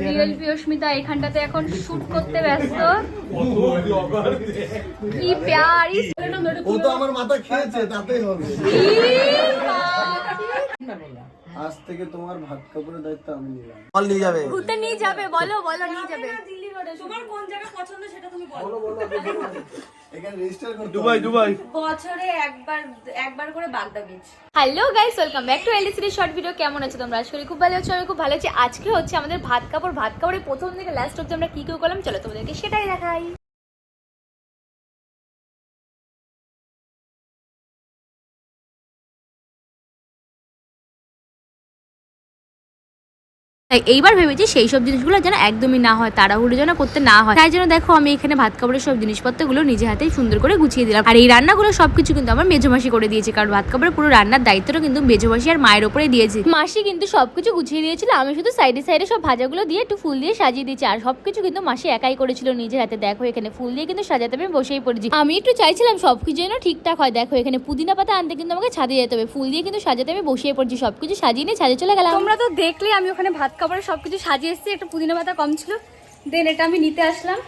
Real পিয়স্মিতা এখানটাতে এখন shoot করতে ব্যস্ত। কি প্যারি, ও তো আমার মাথা খেয়েছে, তাতেই হবে। আজ থেকে তোমার ভাত কাপড়ের দায়িত্ব আমি নিলাম। বল নিয়ে যাবে, ঘুরতে নিয়ে যাবে, বলো বলো নিয়ে যাবে। তোমার কোন জায়গা পছন্দ সেটা তুমি বলো। এখানে রেজিস্টার করতে দুবাই দুবাই বছরে একবার করে বাগদা beach. Hello guys, welcome back to LDC short video. কেমন আছো তোমরা? আশা করি খুব ভালো আছো, আমি খুব ভালো আছি। আজকে হচ্ছে আমাদের ভাত কাপড়ের প্রথম থেকে লাস্ট অবধি আমরা কি কি করলাম, চলো তোমাদেরকে সেটাই দেখাই। তাই এইবার ভেবেছি সেই সব জিনিসগুলো যেন একদমই না হয়, তাড়াহুড়ো যেন করতে না হয়। তাই জন্য দেখো আমি এখানে ভাত কাপড়ের সব জিনিসপত্রগুলো নিজে হাতেই সুন্দর করে গুছিয়ে দিলাম। আর এই রান্নাগুলো সবকিছু কিন্তু আমার মেজমাসি করে দিয়েছে, কারণ ভাত কাপড়ের পুরো রান্নার দায়িত্বটা কিন্তু মেজমাসি আর মায়ের উপরে দিয়েছে। মাসি কিন্তু সবকিছু গুছিয়ে দিয়েছিল, আমি শুধু সাইডে সাইডে সব ভাজাগুলো দিয়ে একটু ফুল দিয়ে সাজিয়ে দিয়েছি। আর সবকিছু কিন্তু মাসি একাই করেছিল নিজের হাতে। দেখো এখানে ফুল দিয়ে কিন্তু সাজাতে আমি বসেই পড়েছি। আমি একটু চাইছিলাম সবকিছু যেন ঠিকঠাক হয়। দেখো এখানে পুদিনা পাতা আনতে কিন্তু আমাকে ছাদে যেতে হবে, ফুল দিয়ে কিন্তু সাজাতে আমি বসেই পড়ছি। সবকিছু সাজিয়ে নিয়ে ছাদে চলে গেলাম। তোমরা তো দেখলে আমি ওখানে ভাত কাপড়ের সবকিছু সাজিয়ে এসেছি, একটা পুদিনা পাতা কম ছিল, দেন এটা আমি নিতে আসলাম,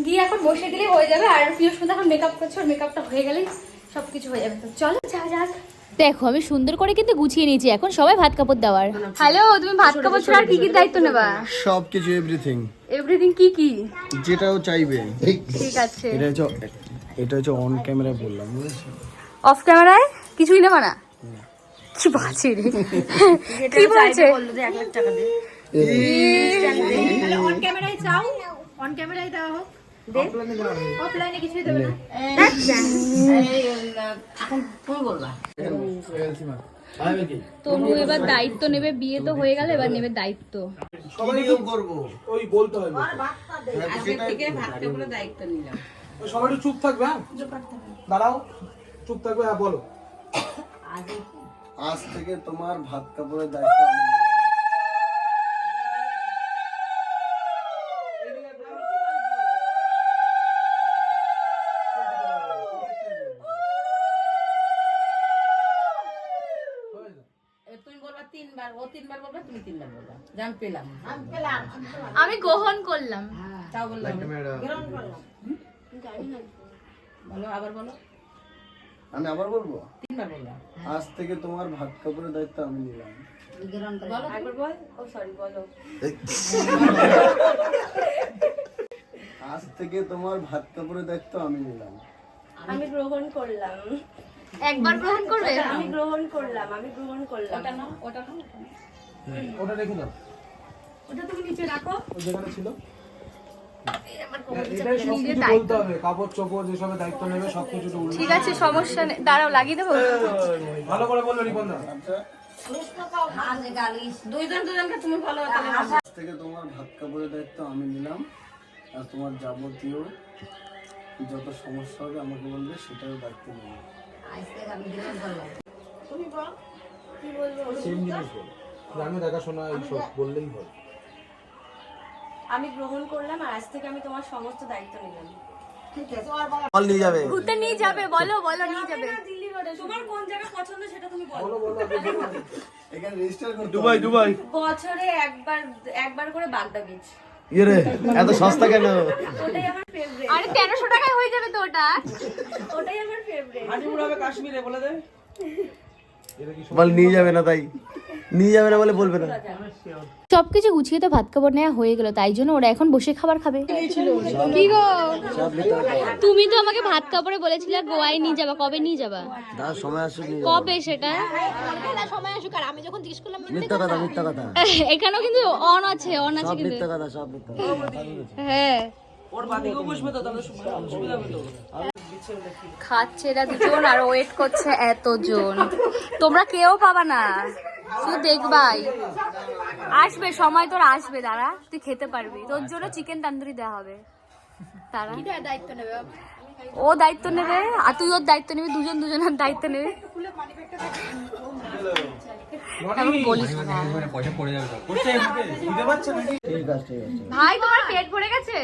গিয়ে এখন বসে দিলেই হয়ে যাবে। আর পিয়স্মিতা এখন মেকআপ করছে, ওর মেকআপটা হয়ে গেলেই সবকিছু হয়ে যাবে। তো চলো যা যাক। দেখো আমি সুন্দর করে কিন্তু গুছিয়ে নিয়েছি, এখন সবাই ভাত কাপড় দেওয়ার। হ্যালো, তুমি ভাত কাপড় ছাড়া আর কি কি দায়িত্ব নেবা? সবকিছু, এভরিথিং। এভরিথিং কি কি? যেটাও চাইবে। ঠিক আছে, এটা হচ্ছে অন ক্যামেরা বললাম, বুঝেছো? অফ ক্যামেরায় কিছুই নেবা না? কি বলছে রে, কি বলছে? বললো যে 1 লাখ টাকা দে। অন ক্যামেরায় চাও, অন ক্যামেরায় দেওয়া হোক। অফলাইনে কিছুই দেবে না। এখন তুমি বলবা। তবু এবার দায়িত্ব নেবে, বিয়ে তো হয়ে গেল, এবার নেবে দায়িত্ব। সবাই নিয়ম করব, ওই বলতে হবে। আজকে থেকে ভাত কাপড়ের দায়িত্ব নিলাম। ওই সবাই একটু চুপ থাকবে। হ্যাঁ দাঁড়াও, চুপ থাকবে। হ্যাঁ বলো। আজ থেকে তোমার ভাত কাপড়ের দায়িত্ব আমি নিলাম। তুমি বলবা 3 বার, ও 3 বার বলবা, তুমি 3 বার বলবা। জান পেলাম। আমি গ্রহণ করলাম। তাও বললাম। গ্রহণ করলাম। বলো, আবার বলো। আমি আবার বলবো, 3 বার বলবা। আজ থেকে তোমার ভাত কাপড়ের দায়িত্ব আমি নিলাম। গ্রহণ করলাম। বলো, একবার বল। ও সরি, বলো। আজ থেকে তোমার ভাত কাপড়ের দায়িত্ব আমি নিলাম। আমি গ্রহণ করলাম। একবার গ্রহণ করবে? আমি গ্রহণ করলাম, আমি গ্রহণ করলাম। ওটা নাও, ওটা নাও। ওটা রেখে দাও, ওটা তুমি নিচে রাখো। ওই যেখানে ছিল। আমার এটাই সবকিছু বলতে হবে, কাপড় চোপড় যেসব দায়িত্ব নেবে সবকিছু তো ঠিক আছে, সমস্যা নেই, দাঁড়াও লাগিয়ে দেবো। ভালো করে বললো রিপন। আচ্ছা, দুজনকে তুমি বলো, তাহলে আজ থেকে তোমার ভাত কাপড়ের দায়িত্ব আমি নিলাম। আর তোমার যাবতীয় যত সমস্যা হবে আমাকে বলবে, সেটাও দায়িত্ব নেব। সেম জিনিস বলো, আমি দেখাশোনা এইসব বললেই হয়। আমি গ্রহণ করলাম, আর আজ থেকে আমি তোমার সমস্ত দায়িত্ব নিলাম। বল নিয়ে যাবে, ঘুরতে নিয়ে যাবে, বলো বলো নিয়ে যাবে। দিল্লি রোডে তোমার কোন জায়গা পছন্দ সেটা তুমি বলো। এখানে রেজিস্টার করতে দুবাই দুবাই বছরে একবার করে বাগদা বিচ। ইয়ে রে, এত সস্তা কেন? ওটাই আমার ফেভারিট। আরে 1300 টাকায় হয়ে যাবে তো ওটা। ওটাই আমার ফেভারিট। কাশ্মীরে বলে দে। বল নিয়ে যাবে না, তাই নিয়ে যাবে না বলে বলবে না। সবকিছু গুছিয়ে তো ভাত কাপড় নেওয়া হয়ে গেল, তাই জন্য ওরা এখন বসে খাবার খাবে। কি গো, তুমি তো আমাকে ভাত কাপড়ে বলেছিলে গোয়ায় নিয়ে যাবা, কবে নিয়ে যাবা? তার সময় আসুক, কবে সেটা? সময় আসুক। আর আমি যখন জিজ্ঞেস করলাম মিথ্যা কথা, মিথ্যা কথা, এখানেও কিন্তু অন আছে, অন আছে সব কিন্তু। মিথ্যা কথা, সব মিথ্যা কথা। হ্যাঁ, খাচ্ছে এরা দুজন আর ওয়েট করছে এতজন। তোমরা কেউ পাবা না, শুধু দেখবাই। আসবে সময়, তোর আসবে, দাঁড়া তুই খেতে পারবি। তোর জন্য চিকেন তন্দুরি দেওয়া হবে। তারা দায়িত্ব নেবে। ও দায়িত্ব নেবে আর তুই ওর দায়িত্ব নিবি, দুজন দুজনের দায়িত্ব নেবে। বলিস না। ঠিক আছে। ভাই তোমার পেট ভরে গেছে?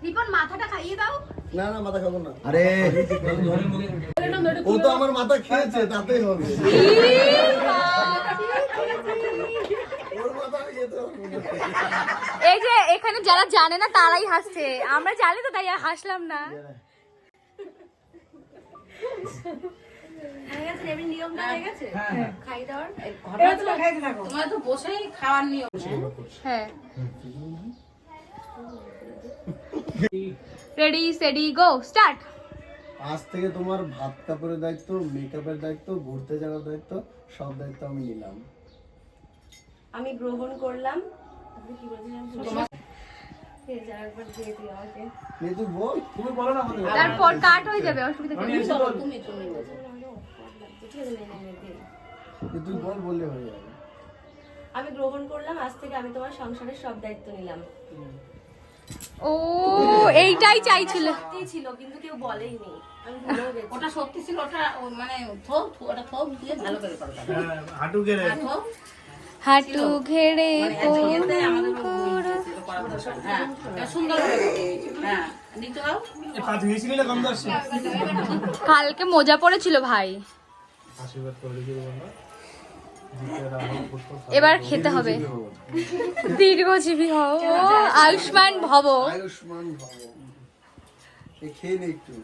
রিপন মাথাটা খাইয়ে দাও। না না মাথা খাবো না। আরে ও তো আমার মাথা খেয়েছে, তাতেই হবে। ওর মাথা আমি খেতে পারবো না। এই যে এখানে যারা জানে না তারাই হাসছে, আমরা জানি তো তাই আর হাসলাম না। হ্যাঁ রেডি সেডি গো স্টার্ট। আজ থেকে তোমার ভাত কাপড়ের দায়িত্ব, মেকআপের দায়িত্ব, ঘুরতে যাওয়ার দায়িত্ব, সব দায়িত্ব আমি নিলাম। আমি গ্রহণ করলাম। কি বলছিলাম? নে তুই বল। তুমি বলো না আমাদের। তারপর কাট হয়ে যাবে, অসুবিধা নেই। তুই বল, বললে হয়ে যাবে। আমি গ্রহণ করলাম, আজ থেকে আমি তোমার সংসারের সব দায়িত্ব নিলাম। ও এইটাই চাইছিল। সত্যি ছিল কিন্তু কেউ বলেইনি, আমি ভুলেও গেছি। ওটা সত্যি ছিল, ওটা মানে ওটা থোপ দিয়ে ভালো করে করো। হাঁটু গেলে হাঁটু ঘেড়ে হ্যাঁ সুন্দর হবে। হ্যাঁ নিচে দাও। পা ধুয়েছিলি না কম দর্শি? কালকে মোজা পড়েছিল ভাই। আশীর্বাদ করে দিও বাবা। এবার খেতে হবে। দীর্ঘজীবী হও, আয়ুষ্মান ভব। আয়ুষ্মান ভব। খেয়ে নে একটু।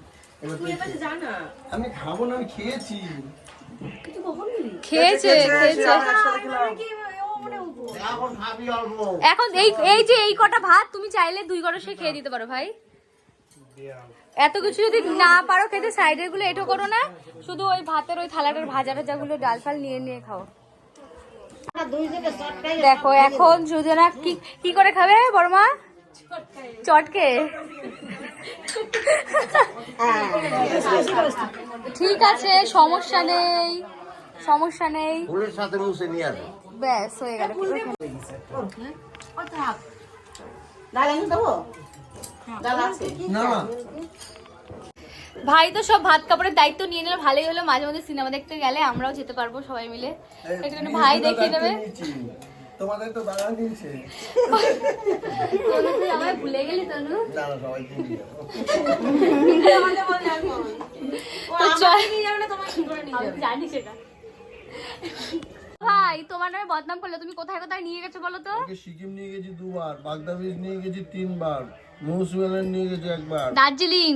এবার তুই এবার জানা আমি খাবো না, আমি খেয়েছি। তুই কখন গেলি? খেয়েছে খেয়েছে। এখন খাবি অল্প। এখন এই যে এই কটা ভাত তুমি চাইলে 2 কড়া খেয়ে দিতে পারো ভাই। এত কিছু যদি না পারো খেতে, সাইডের গুলো এটো করো না, শুধু ওই ভাতের ওই থালাটার ভাজা ভাজাগুলো ডাল ফাল নিয়ে নিয়ে খাও। দেখো এখন সুজনা কি করে খাবে বড়মা? চটকে। ঠিক আছে, সমস্যা নেই সমস্যা নেই। ফুলের সাথে মুছে নিয়ে আসো। ব্যাস হয়ে গেল। ডাল আমি দেবো? ডাল আছে? না ভাই তো সব ভাত কাপড়ের দায়িত্ব নিয়ে নিলে ভালোই হলো। মাঝে মাঝে সিনেমা দেখতে গেলে আমরাও যেতে পারবো সবাই মিলে। এখানে ভাই দেখিয়ে দেবে। তোমাদের তো দাদা নিয়েছে। তনু তুই আমায় ভুলে গেলি তনু। না না সবাইকে নিয়ে যাবো। তো চল, আমি জানি সেটা। ভাই তোমার নামে বদনাম করলে, তুমি কোথায় কোথায় নিয়ে গেছো বলো তো? ওকে সিকিম নিয়ে গেছি 2 বার, বাগদা বীজ নিয়ে গেছি 3 বার, মৌসুমীলান নিয়ে গেছি 1 বার। দার্জিলিং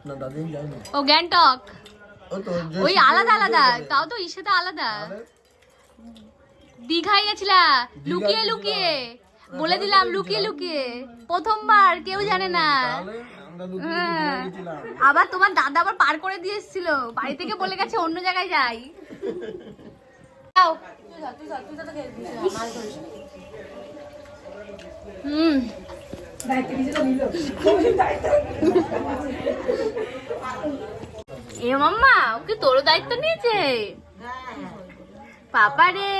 না দার্জিলিং যাইনি। ও গ্যাংটক, ও তো ওই আলাদা আলাদা, তাও তো ইসেতে আলাদা। দীঘায় গেছিলা লুকিয়ে লুকিয়ে, বলে দিলাম লুকিয়ে লুকিয়ে, প্রথমবার কেউ জানে না। আমরা লুকিয়ে গেছিলাম। আবার তোমার দাদা আবার পার করে দিয়ে এসেছিল, বাড়ি থেকে বলে গেছে অন্য জায়গায় যাই। যাও। এ মাম্মা ওকে তোরও দায়িত্ব নিয়েছে পাপা রে,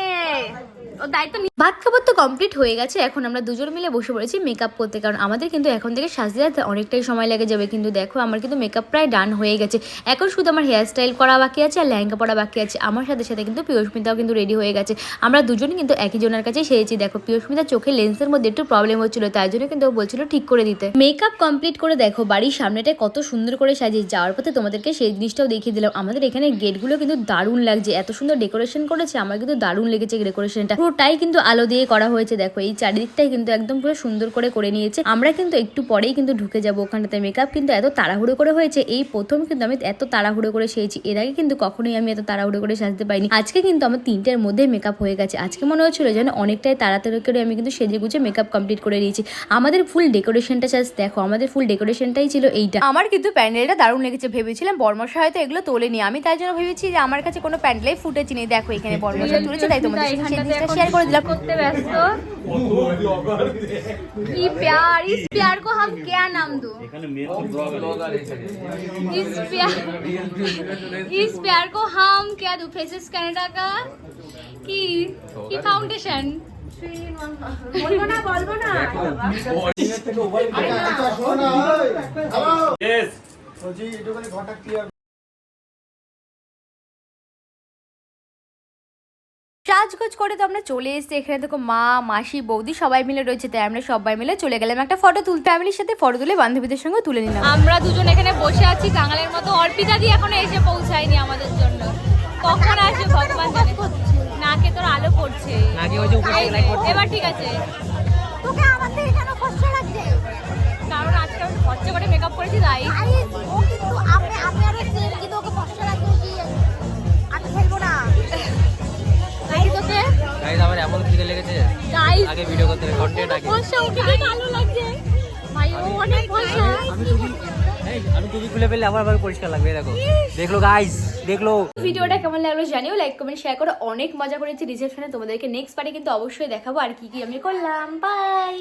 ও দায়িত্ব। ভাত খাবার তো কমপ্লিট হয়ে গেছে, এখন আমরা দুজন মিলে বসে পড়েছি মেকআপ করতে, কারণ আমাদের কিন্তু এখন থেকে সাজতে যেতে অনেকটাই সময় লেগে যাবে। কিন্তু দেখো আমার কিন্তু মেকআপ প্রায় ডান হয়ে গেছে, এখন শুধু আমার হেয়ার স্টাইল করা বাকি আছে আর লেহেঙ্গা পরা বাকি আছে। আমার সাথে সাথে কিন্তু পিয়স্মিতাও কিন্তু রেডি হয়ে গেছে। আমরা দুজনই কিন্তু একই জনের কাছে সেরেছি। দেখো পিয়স্মিতার চোখে লেন্সের মধ্যে একটু প্রবলেম হচ্ছিল, তাই জন্য কিন্তু ও বলছিল ঠিক করে দিতে। মেকআপ কমপ্লিট করে দেখো বাড়ির সামনেটা কত সুন্দর করে সাজিয়ে, যাওয়ার পথে তোমাদেরকে সেই জিনিসটাও দেখিয়ে দিলাম। আমাদের এখানে গেটগুলো কিন্তু দারুণ লাগছে, এত সুন্দর ডেকোরেশন করেছে, আমার কিন্তু দারুণ লেগেছে ডেকোরেশনটা। পুরোটাই কিন্তু আলো দিয়ে করা হয়েছে। দেখো এই চারিদিকটাই কিন্তু একদম পুরো সুন্দর করে নিয়েছে। আমরা কিন্তু একটু পরেই কিন্তু ঢুকে যাবো ওখানটাতে। মেকআপ কিন্তু এত তাড়াহুড়ো করে হয়েছে, এই প্রথম কিন্তু আমি এত তাড়াহুড়ো করে সেরেছি। এর আগে কিন্তু কখনোই আমি এত তাড়াহুড়ো করে সাজতে পাইনি। আজকে কিন্তু আমার 3টার মধ্যে মেকআপ হয়ে গেছে। আজকে মনে হচ্ছিল যেন অনেকটাই তাড়াতাড়ি করে আমি কিন্তু সেজে গুজে মেকআপ কমপ্লিট করে নিয়েছি। আমাদের ফুল ডেকোরেশনটা জাস্ট দেখো, আমাদের ফুল ডেকোরেশনটাই ছিল এইটা। আমার কিন্তু প্যান্ডেলটা দারুণ লেগেছে। ভেবেছিলাম বর্মশা হয়তো এগুলো তোলেনি, আমি তাই জন্য ভেবেছি যে আমার কাছে কোনো প্যান্ডেলই ফুটেছে নেই। দেখো এখানে বর্মশা তুলেছে, তাই তোমাদের সাথে সেই জিনিসটা শেয়ার করে दिला। করতে ব্যস্ত কি प्यार, इस प्यार को हम क्या नाम दूं? इस प्यार को हम क्या दूं? फेसेस कनाडा का की फाउंडेशन বলবো না यस বলছি একটুখানি ঘরটা ক্লিয়ার। সাজগোজ করে তো আমরা চলে এসেছি। এখানে দেখো মা, মাসি, বৌদি সবাই মিলে রয়েছে, তাই আমরা সবাই মিলে চলে গেলাম একটা ফটো তুলতে। ফ্যামিলির সাথে ফটো তুলে বান্ধবীদের সঙ্গে তুলে নিলাম। আমরা দুজন এখানে বসে আছি কাঙালের মতো। অর্পিতা দি এখনো এসে পৌঁছায়নি আমাদের জন্য। কখন আসবে ভগবান জানে। নাকে তোর আলো পড়ছে। এবার ঠিক আছে। তোকে আমার থেকে কেন কষ্ট লাগছে? কারণ আজকে আমি খরচা করে মেকআপ করেছি তাই। ও কিন্তু আমি আরো সেম, কিন্তু ওকে কষ্ট লাগছে কি আমি খেলবো না। তাই তোকে গাইস আমার এমন খিদে লেগেছে গাইস আগে ভিডিও করতে হবে কন্টেন্ট আগে বসে উঠে ভালো লাগছে ভাই। ও অনেক ভালো। আমি টুপি খুলে ফেললে আমার ভাবে পরিষ্কার লাগবে। দেখো দেখলো গাইস দেখলো। ভিডিওটা কেমন লাগলো জানিও, লাইক কমেন্ট শেয়ার করো। অনেক মজা করেছি রিসেপশনে, তোমাদেরকে নেক্সট পার্টি কিন্তু অবশ্যই দেখাবো আর কি কি আমি করলাম। বাই।